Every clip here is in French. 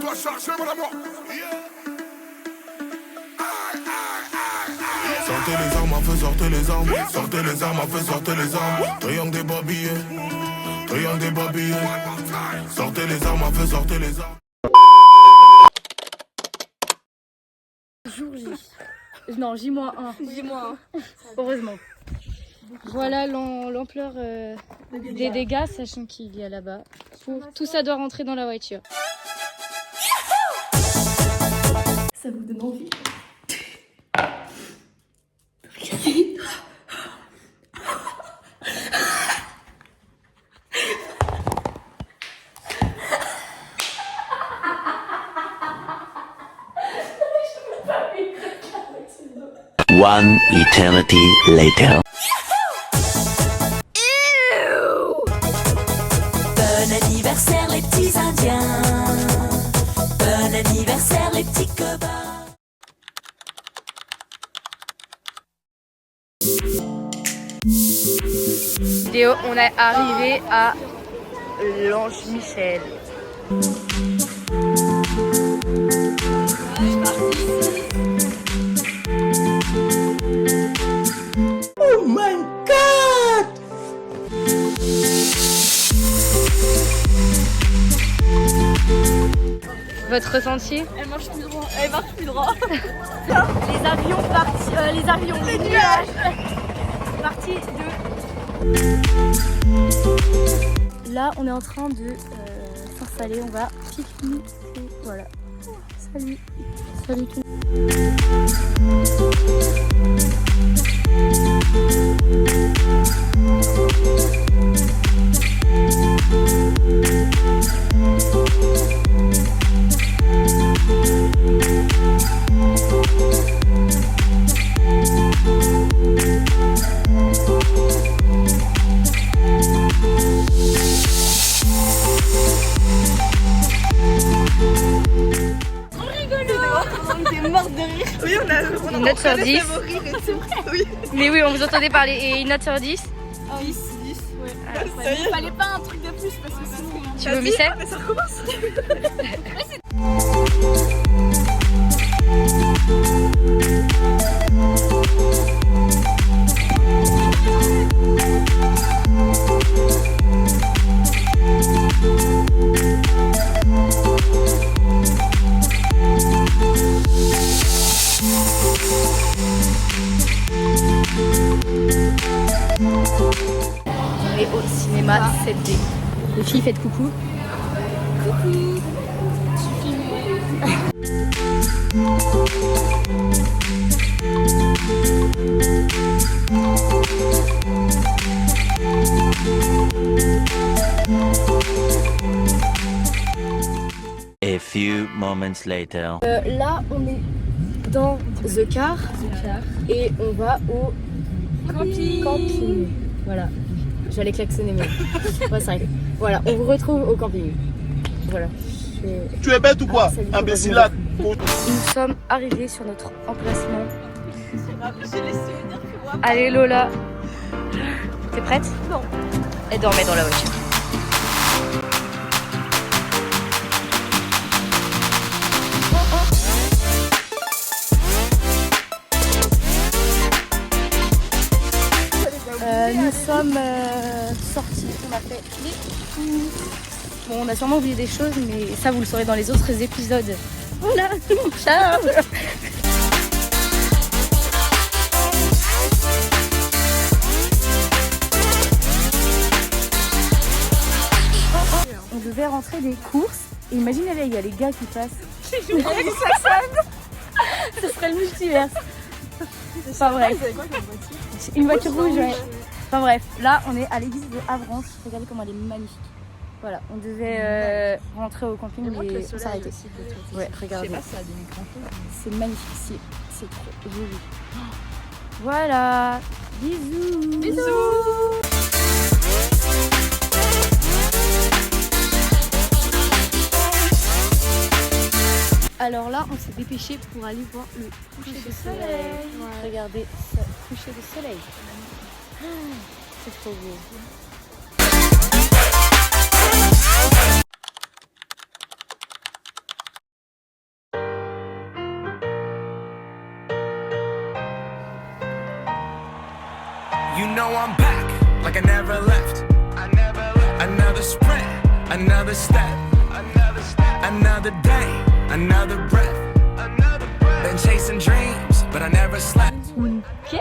dois charger mon amour. Sortez les armes à feu, sortez les armes. Sortez les armes à feu, sortez les armes. Triangle des babillés, triangle des babillés. Sortez les armes à feu, sortez les armes. Jour J. Non, J-1. J-1. Heureusement. Voilà l'ampleur des dégâts, sachant qu'il y a là-bas. Tout ça doit rentrer dans la voiture. Ça vous donne envie? One eternity later. Bon anniversaire les petits indiens. Bon anniversaire les petits copains. Léo, on est arrivé à l'Ange Michel. Oh my God! Votre ressenti? Elle marche plus droit. Elle marche plus droit. Les avions partis, les nuages partis de... Là, on est en train de s'installer, on va pique-niquer, voilà. Salut, salut tout le monde. Une note sur 10. Mais oui, on vous entendait parler. Et une note sur 10? 10, ouais. Il fallait pas un truc de plus parce que sinon... Tu vomissais? Mais ça recommence. Et au cinéma 7D. Les filles, faites coucou. Coucou. A few moments later. Là, on est dans The Car et on va au camping. Voilà. J'allais klaxonner mais ouais, c'est vrai. Voilà, on vous retrouve au camping. Voilà. Tu es bête ou quoi, imbécilade? Nous sommes arrivés sur notre emplacement. Allez Lola. T'es prête? Non. Elle dormait dans la voiture. Nous sommes sortis, on a fait les courses. Bon, on a sûrement oublié des choses, mais ça vous le saurez dans les autres épisodes. On a tout charge. On devait rentrer des courses. Et imaginez là, il y a les gars qui passent. Ce serait le multiverse. Enfin bref. Une voiture rouge, ouais. Enfin bref, là on est à l'église de Avranches. Regardez comment elle est magnifique. Voilà, on devait rentrer au camping mais on s'arrêtait. Ouais, regardez. C'est magnifique, c'est trop joli. Voilà, bisous. Bisous. Alors là, on s'est dépêché pour aller voir le coucher de soleil. Ouais. Regardez ce coucher de soleil. C'est trop beau. Now I'm back, like I never left. Another sprint, another step. Another day, another breath. Been chasing dreams, but I never slept. Ok.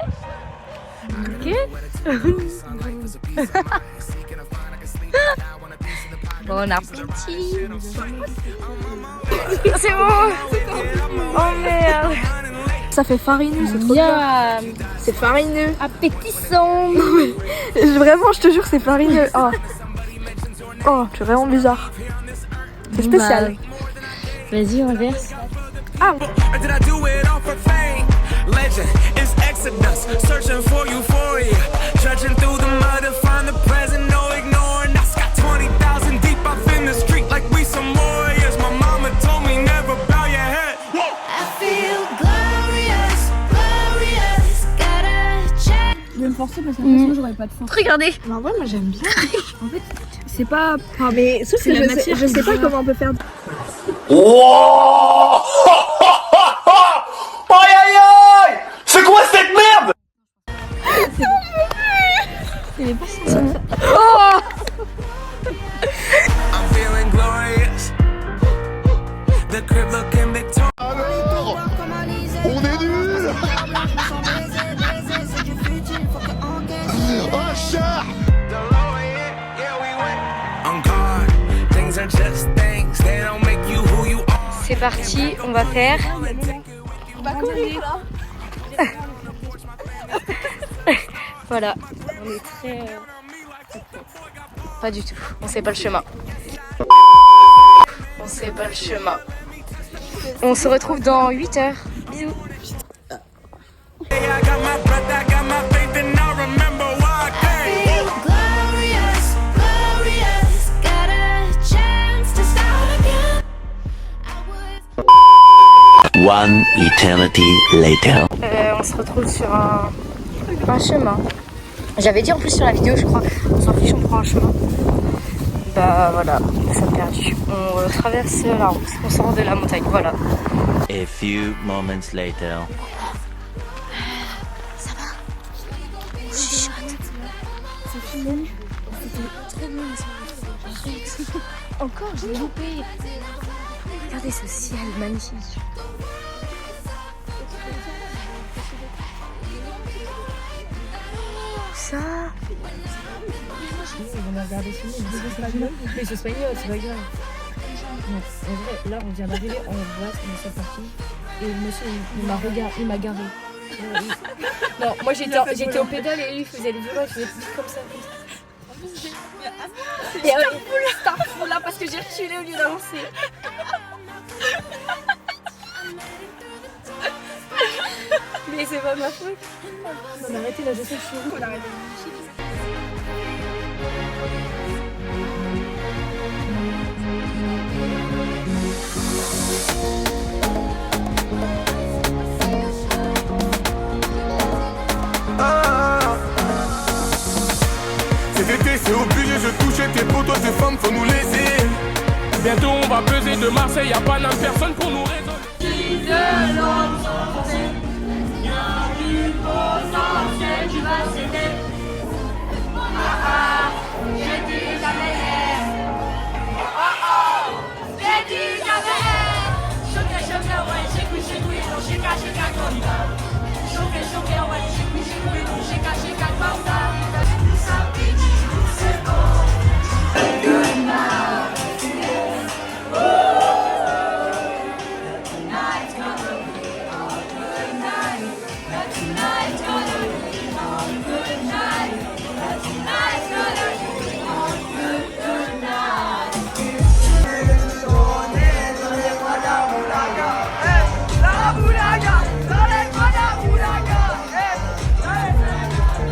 Bon appétit. C'est bon. Oh merde. Ça fait farineux, c'est trop bien. C'est farineux. Appétissant. Vraiment, je te jure, c'est farineux. Oh, c'est vraiment bizarre. C'est spécial. Vas-y, on verse. Ah. Did I do it all for fame? Legend is Exodus, searching for euphoria. Trudging through the mud to find the present, no ignoring. I got 20,000 deep up in the street like we some warriors. My mama told me never bow your head. I feel glorious, glorious. Gotta check. Je vais me forcer parce que sinon j'aurais pas de force. Regardez. Mais en vrai, moi j'aime bien. En fait, c'est pas. Enfin, mais sauf que je sais pas comment on peut faire. Oh aïe aïe aïe! C'est quoi cette merde? I'm feeling glorious. The crib looking victorious. On est nuls! Oh chat! On guard, things are just things. They don't make you who you are. C'est parti, on va faire. On va courir là. Voilà, on est très... Pas du tout, on sait pas le chemin. On sait pas le chemin. On se retrouve dans 8 heures. Bisous. I got my breath, I got my faith, and I remember why I came. Feel glorious, glorious. Got a chance to start again. I was. One eternity later. On se retrouve sur un chemin. J'avais dit en plus sur la vidéo, je crois. On s'en fiche, on prend un chemin. Bah voilà, ça a perdu. On traverse la route, on sort de la montagne, voilà. A few moments later. Ça va? On chuchote. C'est fini. C'était trop bien la Encore, j'ai loupé. Regardez ce ciel magnifique. Ça. On a regardé ce film, mais c'est espagnol, c'est pas grave. Non, en vrai, là on vient d'arriver, on voit, on est parti, et le monsieur il m'a garé. Non, moi j'étais au pédale et lui il faisait le violon, il faisait comme ça. Starful là parce que j'ai reculé au lieu d'avancer. Mais c'est pas ma faute. On a arrêté là, je sais que je suis où. On a arrêté. Cet été c'est obligé, je touchais tes potos, ces femmes faut nous laisser. Bientôt on va peser de Marseille, y'a pas d'âme personne pour nous raisonner. Tu vas céder. J'ai dit jamais. J'ai dit jamais. Choqué, ouais, j'ai coué, non, j'ai caché comme ça. Choqué, ouais, j'ai coué, non, j'ai caché comme ça. C'est bon. Good night. Tonight's gonna be all good night. Tonight's gonna be all good night. Tonight's gonna be all good night. La boulaga, dale con la boulaga,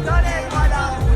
dale con la boulaga.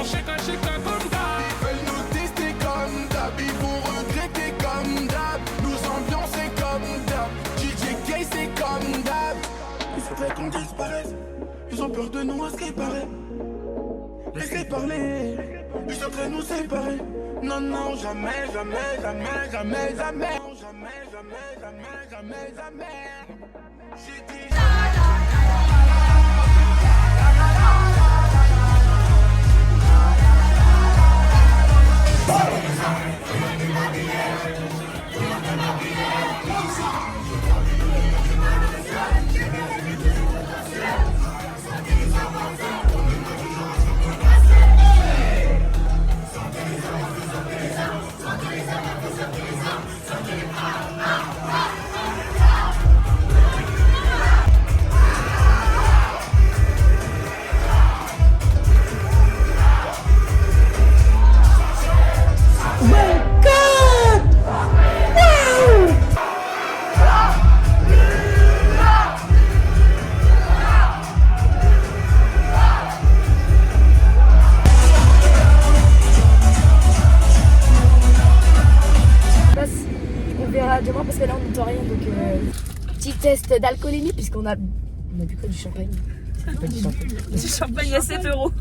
shake comme d'hab. Ils veulent nous tester comme d'hab, ils vont regretter comme d'hab. Nous ambiancer comme d'hab, DJ K c'est comme d'hab. Il faudrait qu'on disparaisse, ils ont peur de nous à ce qui paraît. Laisse-les parler, ils souhaiteraient nous séparer. Non, non, jamais, jamais, jamais, jamais, jamais. Non, jamais, jamais, jamais, jamais, jamais. J'ai dit... On verra demain parce que là on n'entend rien donc petit test d'alcoolémie puisqu'on a bu quoi, du champagne. Pas du champagne. Du champagne à 7 €.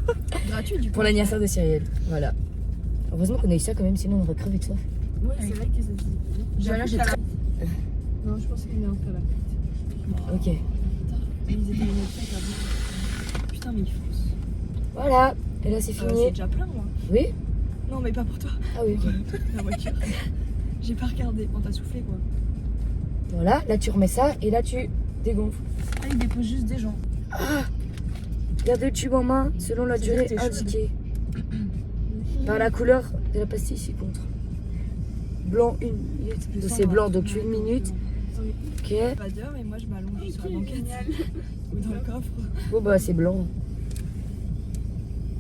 Gratuit du coup. Pour l'anniversaire de Cyrielle. Voilà. Heureusement qu'on a eu ça quand même, sinon on aurait crevé de soif. Ouais, c'est vrai que ça se dit. Là, j'ai très... Non, je pensais qu'on est un peu à la fête. Ok. Ils étaient une fête à bout. Putain, mais ils foncent. Voilà. Et là c'est C'est fini. déjà plein, moi. Oui. Non, mais pas pour toi. Ah oui, ok. La voiture. J'ai pas regardé. On t'a soufflé, quoi. Voilà, là tu remets ça et là tu dégonfles. Ah, ils déposent juste des gens. Garde le tube en main selon la durée indiquée. Par la couleur de la pastille ci-contre. Blanc 1 minute. C'est blanc donc 1 minute. Ok. Pas d'heure et moi je m'allonge sur la banquette. Ou dans le coffre. Bon bah c'est blanc.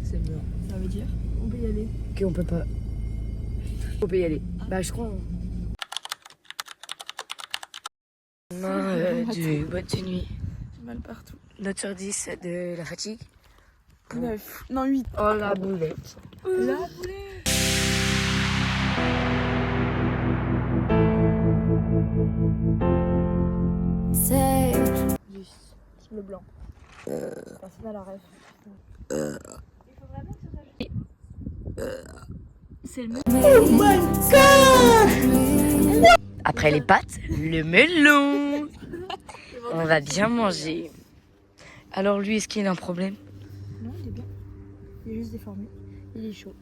C'est blanc. Ça veut dire on peut y aller. Ok, on peut pas. On peut y aller. Bah je crois. Du boîte de nuit. J'ai mal partout. Note sur 10 de la fatigue. 9. Non, 8. Oh la boulette. La boulette. Say, 10. Le blanc. C'est pas la rêve. C'est le même. Après les pâtes, le melon. On va bien manger. Alors lui, est-ce qu'il a un problème? Non, il est bien. Il est juste déformé. Il est chaud.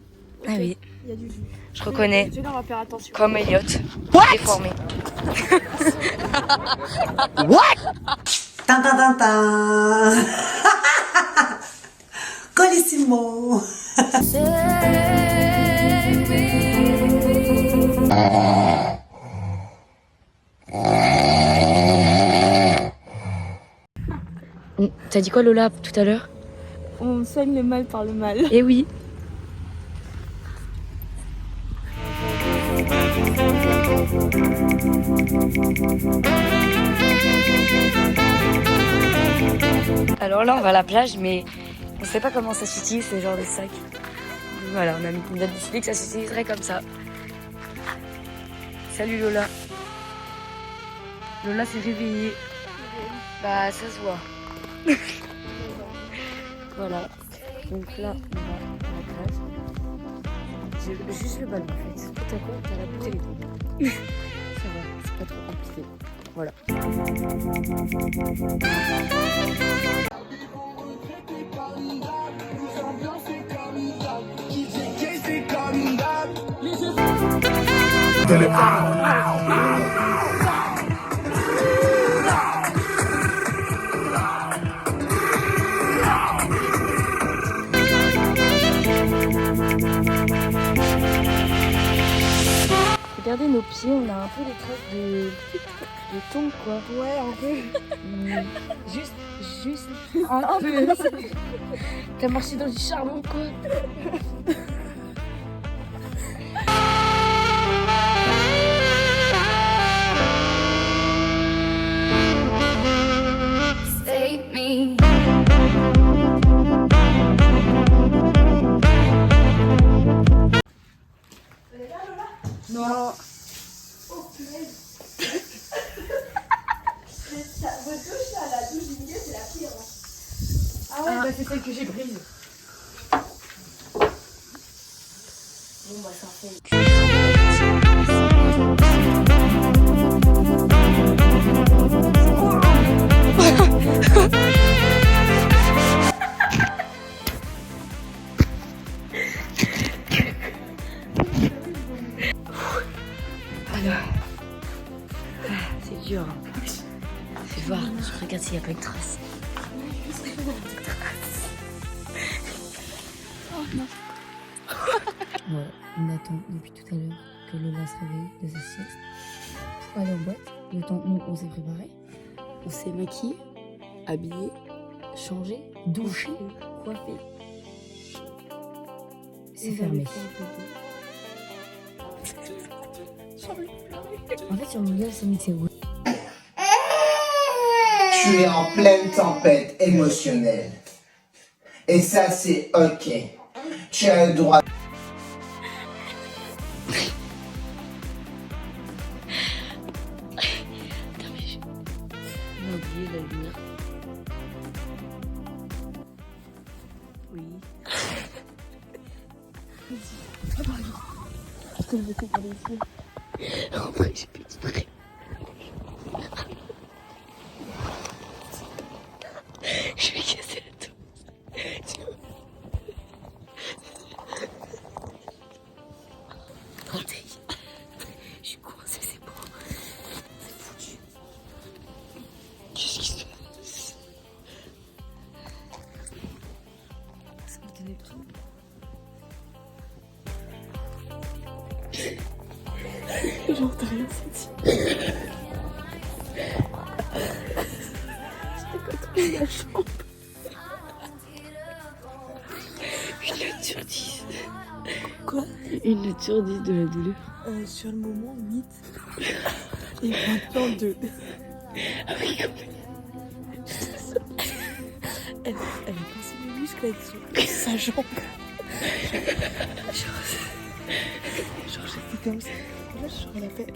Ah oui, Il y a du jus. je reconnais. Celui-là, on va faire attention. Comme Elliot. Déformé. Tan tan tan tan. Colissimo. T'as dit quoi Lola tout à l'heure? On soigne le mal par le mal. Eh oui. Alors là on va à la plage mais on sait pas comment ça s'utilise ce genre de sac. Voilà, on a décidé que ça s'utiliserait comme ça. Salut Lola. Lola s'est réveillée. Bah ça se voit. Voilà. Donc là on va à la plage. J'ai juste le ballon en fait. T'as quoi? T'as la bouteille d'eau. Ça va, c'est pas trop compliqué. Voilà. Regardez nos pieds, on a un peu des traces de thon quoi. Ouais, un peu. Juste un peu. T'as marché dans du charbon quoi. save me. Ah ouais, bah c'est celle que j'ai prise. Bon, bah ça fait. C'est dur. Je vais voir, je regarde s'il n'y a pas une trace. Voilà, on attend depuis tout à l'heure que Lola se réveille de sa sieste pour aller en boîte. Le temps, nous, on s'est préparé. On s'est maquillé, habillé, changé, douché, coiffé. C'est fermé. En fait, sur Google, c'est mis c'est où? Tu es en pleine tempête émotionnelle. Et ça, c'est ok. Tu as le droit. On a oublié la lumière. Oui. Je te le mettais pour les yeux. En vrai, j'ai fait exprès. Je vais casser la tour. Attendez. Je suis coincée, c'est bon. C'est foutu. Qu'est-ce qui se passe? Ça me tenait tout. Genre, t'as rien senti. J'étais pas trop la chambre. 1 sur 10. Quoi? 1 sur 10 de la douleur. Sur le moment, 8. Et maintenant 2. Ah oui, quand même. Elle a pensé mes muscles avec sa jambe. Genre j'étais comme ça. Là, je la paix.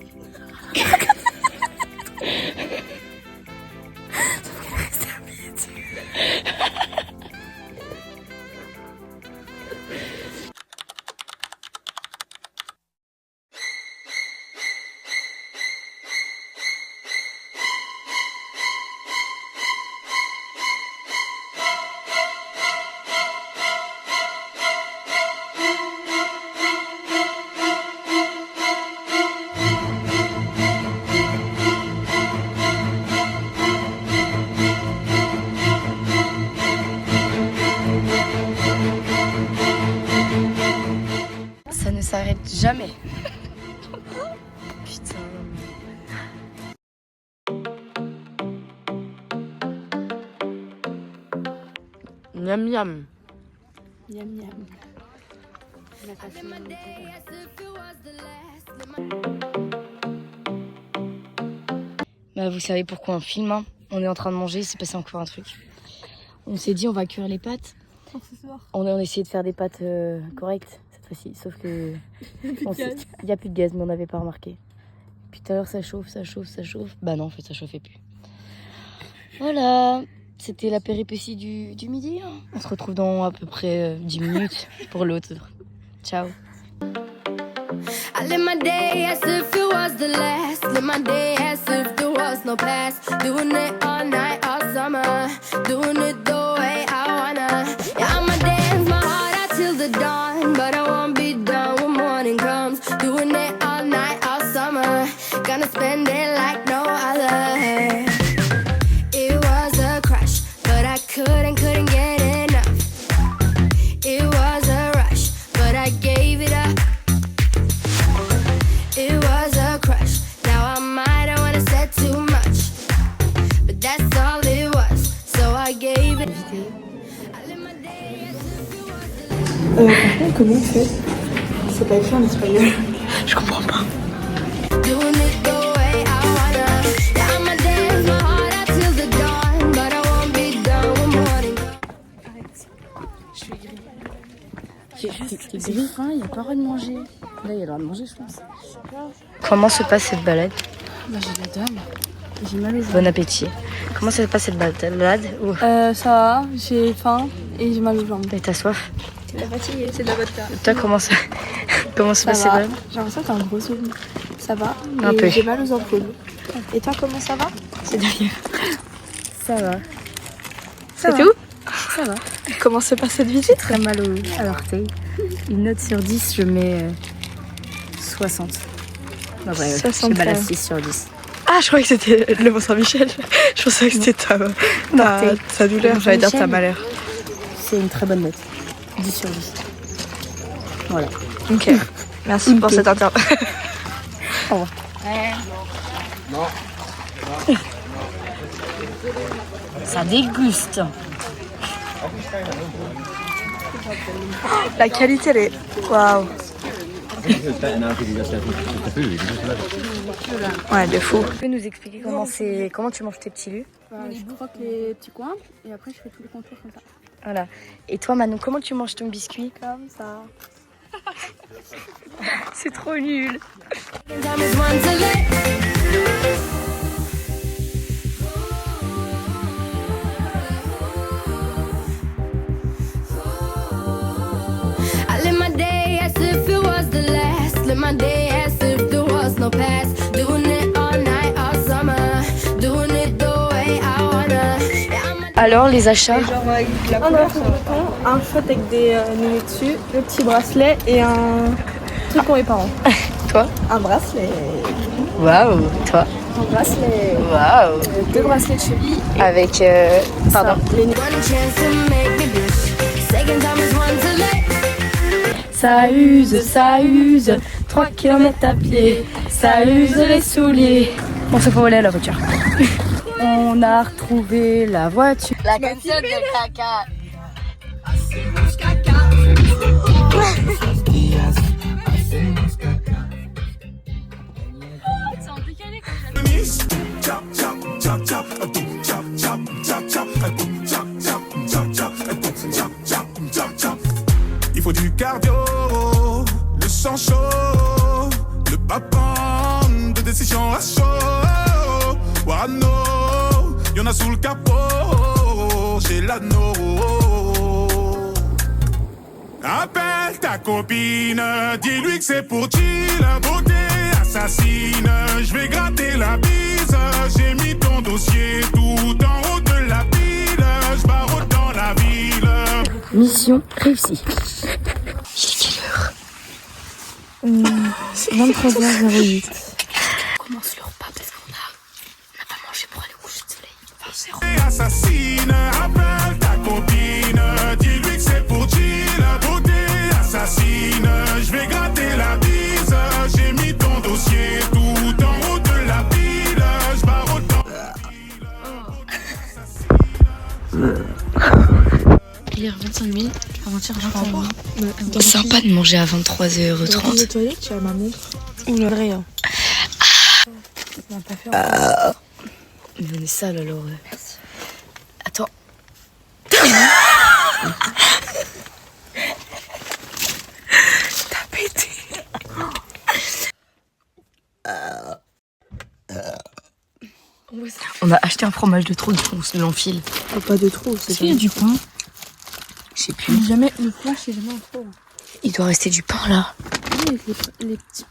Sauf qu'elle restait habillée dessus. Ça ne s'arrête jamais. Putain. Miam miam. Miam miam. Bah, vous savez pourquoi on filme, hein. On est en train de manger, il s'est passé encore un truc. On s'est dit on va cuire les pâtes. On a essayé de faire des pâtes correctes cette fois-ci, sauf que il n'y a plus de gaz, mais on n'avait pas remarqué. Puis tout à l'heure ça chauffe. Bah non, en fait ça chauffait plus. Voilà, c'était la péripétie du midi. Hein. On se retrouve dans à peu près 10 minutes pour l'autre. Ciao. I live my day as if it was the last. Live my day as if there was no past. Doing it all night, all summer. Doing it the way I wanna. Yeah, I'ma dance my heart out till the dawn. But I won't be done when morning comes. Doing it all night, all summer. Gonna spend it like no other. It was a crush, but I couldn't get enough. It was a rush, but I gave it up. It was a crush. Now I might have wanna said too much, but that's all it was. So I gave it. Par contre, comment on fait? C'est pas écrit en espagnol. Je comprends pas. Doing it the way I wanna. Yeah, I'ma dance my heart out till the dawn, but I won't be done when morning comes. Je suis gris. T'es gris, hein, il n'y a pas le droit de manger. Là, il y a le droit de manger, je pense. Comment se passe cette balade? Bah, j'ai la dalle. J'ai mal aux jambes. Bon appétit. Comment s'est passée le balade? Ça va, j'ai faim et j'ai mal aux jambes. Et t'as soif? C'est de la fatigue, c'est de la vodka. Toi, comment se passe le balade? J'ai l'impression que t'as un gros souvenir. Ça va. Un peu. J'ai mal aux ampoules. Et toi, comment ça va? C'est derrière. Ça va. C'est tout? Ça va. Comment se passe cette visite? Très mal à l'orteil. Une note sur 10, je mets 60. Non, vrai, je 60, balade 6 sur 10. Ah, je croyais que c'était le Mont-Saint-Michel. Je pensais que c'était ta douleur. J'allais dire ta malheur. C'est une très bonne note. 10 sur 10. Voilà. Ok. Merci pour cette interview. Au revoir. Ça déguste. La qualité, elle est... Waouh. Ouais, de fou. Tu peux nous expliquer comment tu manges tes petits lus? Je croque les petits coins et après je fais tous les contours comme ça. Voilà. Et toi, Manon, comment tu manges ton biscuit? Comme ça. C'est trop nul. I live my day as if it was the last. Live my day as if there was no past. Doing it all night, all summer. Doing it the way I wanna. Alors, les achats? Un enfant de bouton, un shot avec des nouilles dessus, le petit bracelet et un truc pour les parents. Toi? Un bracelet. Waouh. Toi? Un bracelet. Waouh. 2 bracelets de cheville. Avec... pardon. One chance to make me bitch. Second time is one to let. Ça use, 3 km à pied, ça use les souliers. On s'est fait voler à la voiture. On a retrouvé la voiture. La canette de caca. Il faut du cardio, le sang chaud, le papan de décision à chaud. Wano, y'en a sous le capot, j'ai l'anneau. Appelle ta copine, dis-lui que c'est pour chill, beauté assassine. Je vais gratter la bise, j'ai mis ton dossier tout en haut de la pile. Je barre dans la ville. Mission réussie. Il est quelle heure? 23h08. On commence le repas parce qu'on n'a pas mangé pour aller au coucher de soleil. Enfin, c'est Assassine, appelle ta copine, dis-lui que c'est pour chill, beauté assassine. Je vais gratter la bise, j'ai mis ton dossier tout en haut de la pile. Je barre autant. Hier 25 000, avant-hier 25 000. Sympa de manger à 23h30. Les toilettes, tu as ma montre. Oula, rien. On va pas faire. Mais on est sale alors. Attends. T'as pété. On a acheté un fromage de trou, on se l'enfile. Pas de trou, c'est Est-ce qu'il y a du pain? Je sais plus. Jamais, le plat, c'est jamais en trop. Il doit rester du pain là. Oui, les petits.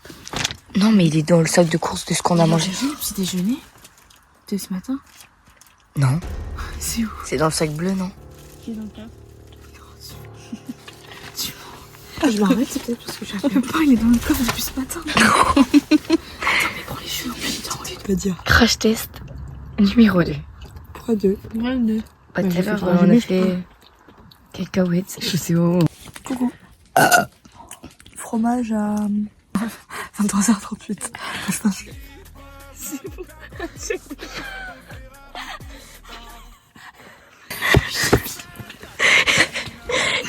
Non, mais il est dans le sac de course de ce qu'on a mangé. Le petit déjeuner de ce matin? Non. C'est où? C'est dans le sac bleu, non? Qui est dans le plat? Je m'arrête, c'est peut-être parce que j'ai le pain, il est dans le corps depuis ce matin. Attends, mais prends les cheveux en plus, t'as envie de Pas dire. Crash test numéro 2. Pourquoi 2? Ouais, le nœud. Pas de Ouais, l'heure, j'ai fait on a un fait cacahuètes. Je sais où. Coucou. Fromage à 23h38.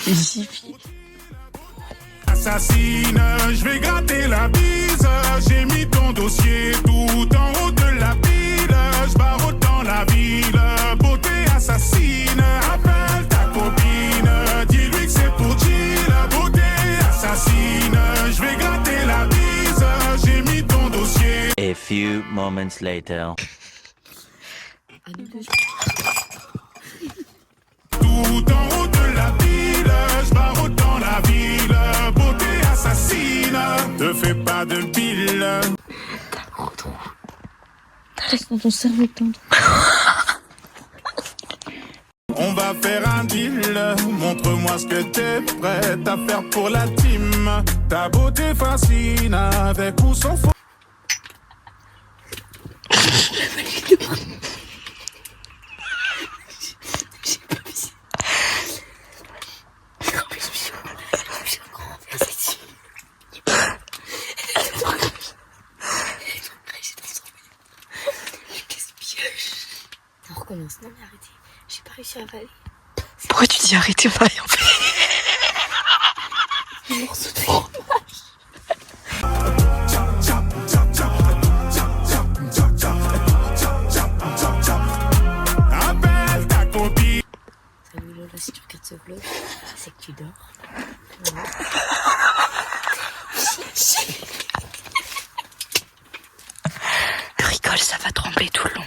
Jiffy. Assassine, je vais gratter la bise, j'ai mis ton dossier tout en haut de la pile. Je barre dans la ville, beauté assassine. Appelle ta copine, dis-lui que c'est pour chill, beauté assassine. Je vais gratter la bise, j'ai mis ton dossier. A few moments later. À nous deux. Tout en haut de la ville, je barre dans la ville, beauté assassine, te fais pas de pile. T'as trop trop. Reste dans ton cerveau tendre. On va faire un deal, montre-moi ce que t'es prête à faire pour la team. Ta beauté fascine, avec ou sans faux. On recommence. Non mais arrêtez. J'ai pas réussi à avaler. Pourquoi tu dis arrêtez pas en fait? Un morceau de fromage. Appelle ta copine. Salut Lola, si tu regardes ce vlog, c'est que tu dors. Voilà. Rigole, ça va trembler tout le long.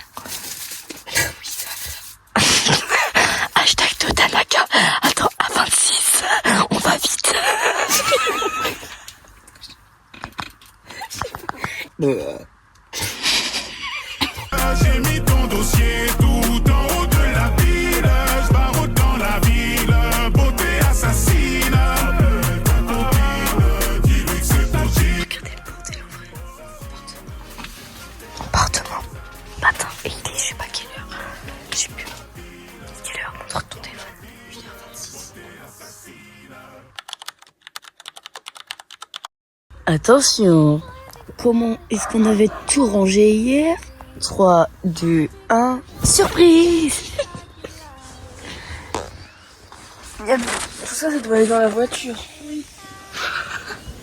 Hashtag de Tanaka. Attends, à 26, on va vite. J'ai mis ton dossier tout en haut de la ville, je barre dans la ville, beauté assassine. Ta copine, dis-lui que c'est ton G. Regardez le bordel en vrai. Appartement. Matin, et il est, je sais pas quelle heure. Je sais plus. Quelle heure? Montre ton téléphone. 1h26. Attention. Comment est-ce qu'on avait tout rangé hier? 3, 2, 1. Surprise! Tout ça, ça doit aller dans la voiture. Oui.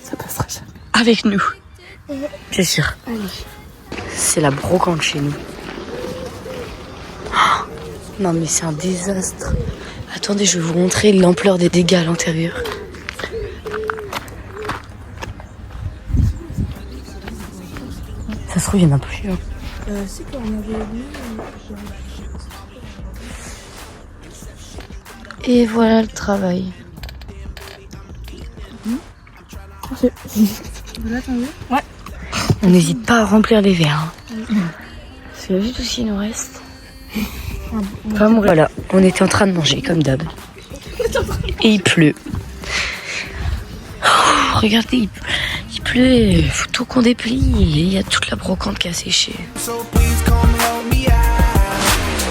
Ça passera jamais. Avec nous. Bien sûr. Allez. C'est la brocante chez nous. Oh, non mais c'est un désastre. Attendez, je vais vous montrer l'ampleur des dégâts à l'intérieur. Ça se trouve, il y en a plus. Hein. C'est quand on avait vu. Et voilà le travail. Voilà, t'en veux? Ouais. On n'hésite pas à remplir les verres. Hein. Parce que vu tout ce qu'il nous reste. Enfin, bon, voilà, on était en train de manger comme d'hab. Et il pleut. Oh, regardez, il pleut. Il faut tout qu'on déplie. Il y a toute la brocante qui a séché. So please come help me out.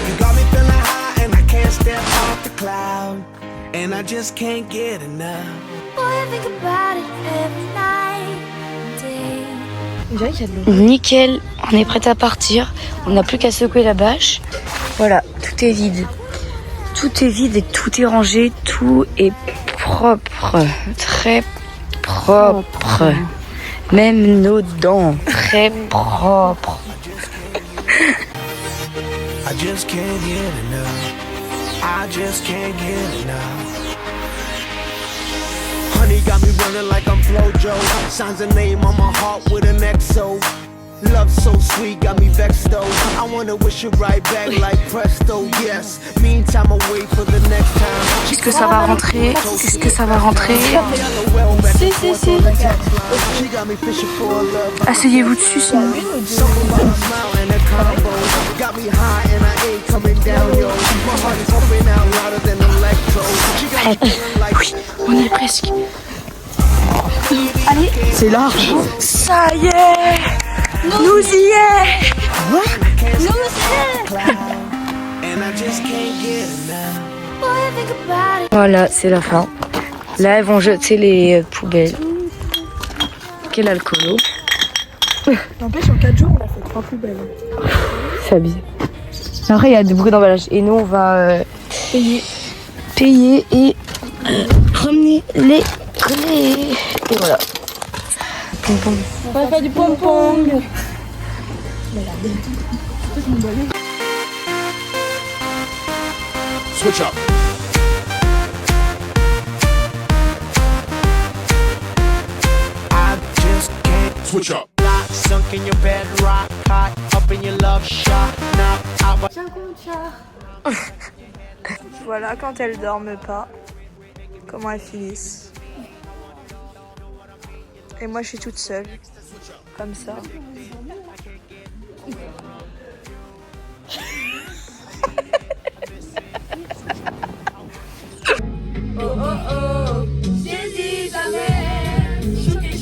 You got me feeling high and I can't step off the cloud. And I just can't get enough. Boy, I think about it every night and day. On dirait qu'il y a de l'eau. Nickel, on est prêt à partir. On n'a plus qu'à secouer la bâche. Voilà, tout est vide. Tout est vide et tout est rangé. Tout est propre. Très propre. Même nos dents. Très propres. I just can't get enough. I just can't get enough. Honey got me running like I'm Flojo. Signs a name on my heart with an XO. Love so sweet, got me vexed though. I wanna wish it right back like presto, yes. Meantime, I wait for the next time. Est-ce que ça va rentrer? Est-ce que ça va rentrer? Si. Asseyez-vous dessus, sinon. Oui, on y est presque. Allez, c'est large. Ça y est, nous y est. Nous y est. Voilà, c'est la fin. Là, elles vont jeter les poubelles. Quel alcoolo. N'empêche, en 4 jours, on a fait 3 poubelles. C'est abusé. Après, il y a beaucoup d'emballage. Et nous, on va payer et ramener les clés. Et voilà. Pom-pom. On va faire du pom-pom. Switch up. I just can't Switch up. lie. Sunk in your bed, rock hot, up Voilà quand elles dorment pas, comment elles finissent. Et moi je suis toute seule, comme ça. Oh oh oh, j'ai dit jamais.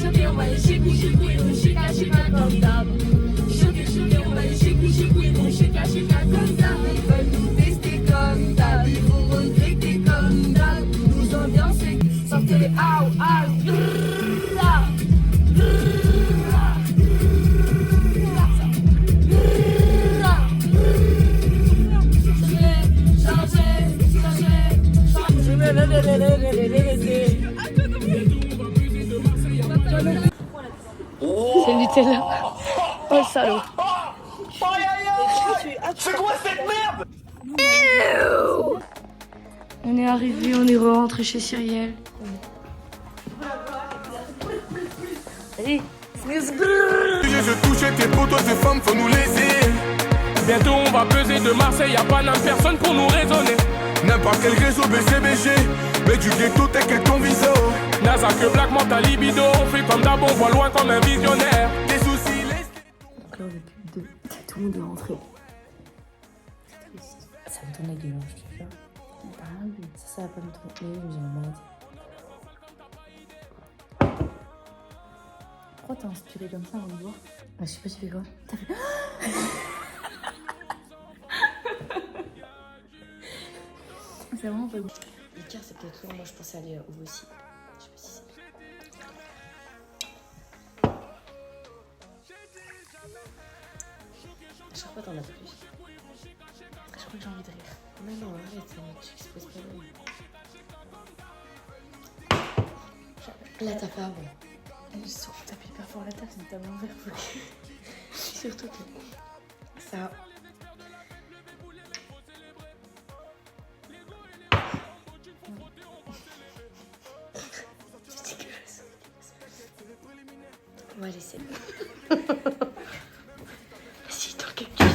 Choqué, on va les chicoui, chica, comme d'hab. Choqué, on va les chicoui, chica, comme d'hab. Ils veulent nous tester comme d'hab. Ils vont regretter comme d'hab. Nous ambiancer, sortez les C'est le Nutella. Oh le salaud. C'est quoi cette merde? On est arrivé, on est rentré chez Cyrielle. Allez. Je touchais tes potos de femmes, faut nous laisser. Bientôt on va peser de Marseille, y'a pas n'importe personne pour nous raisonner. N'importe quel réseau BCBG, mais du ghetto t'inquiète ton viso. NASA que Black monte ta libido, on fait comme d'hab, on voit loin comme un visionnaire. Tes soucis, laisse. Donc là on est plus de 2, tout le monde est rentré. C'est triste. Ça me tourne la gueule, je te jure. Ça va pas me tourner, j'ai ma maladie. Pourquoi t'as inspiré comme ça avant de boire? Je sais pas, tu fais quoi? T'as fait... C'est vraiment pas bon. L'Icar c'est peut-être lourd, moi je pensais aller au aussi. Je sais pas si c'est... À chaque fois t'en as plus. Je crois que j'ai envie de rire. Mais non, arrête, tu exposes pas mal. Là t'as pas bon. Surtout t'appuies hyper fort la table, c'est une table en verre. Surtout que ça... C'est dégueulasse. On va laisser. Si, dans le cactus.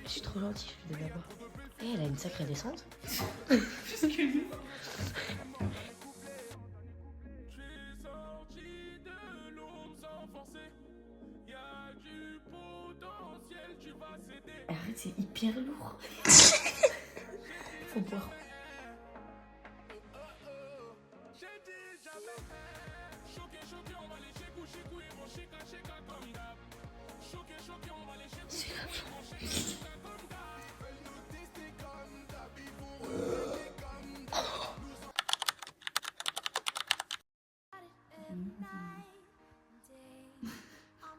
Je suis trop gentille, je vais d'abord. Eh, elle a une sacrée descente. Arrête, c'est hyper lourd. Faut boire. C'est la fin.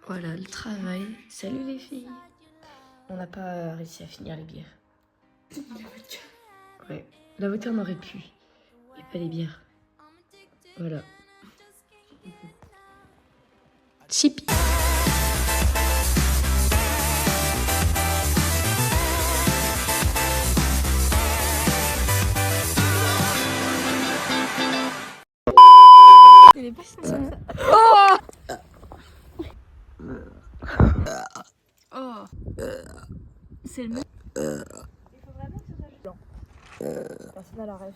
Voilà le travail. Salut les filles. On n'a pas réussi à finir les bières. Ouais, la voiture n'aurait pu. Et pas les bières. Voilà. Chip. Il est pas Oh. C'est le même. Il faut vraiment que ce soit dedans. Personne à la rêve.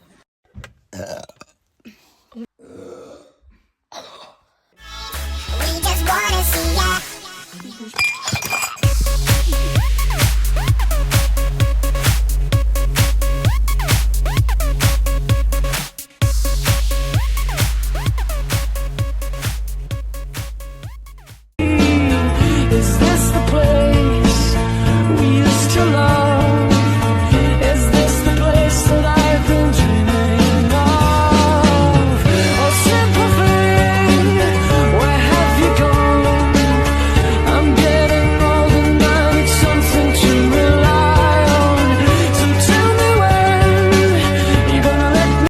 We just wanna see ya.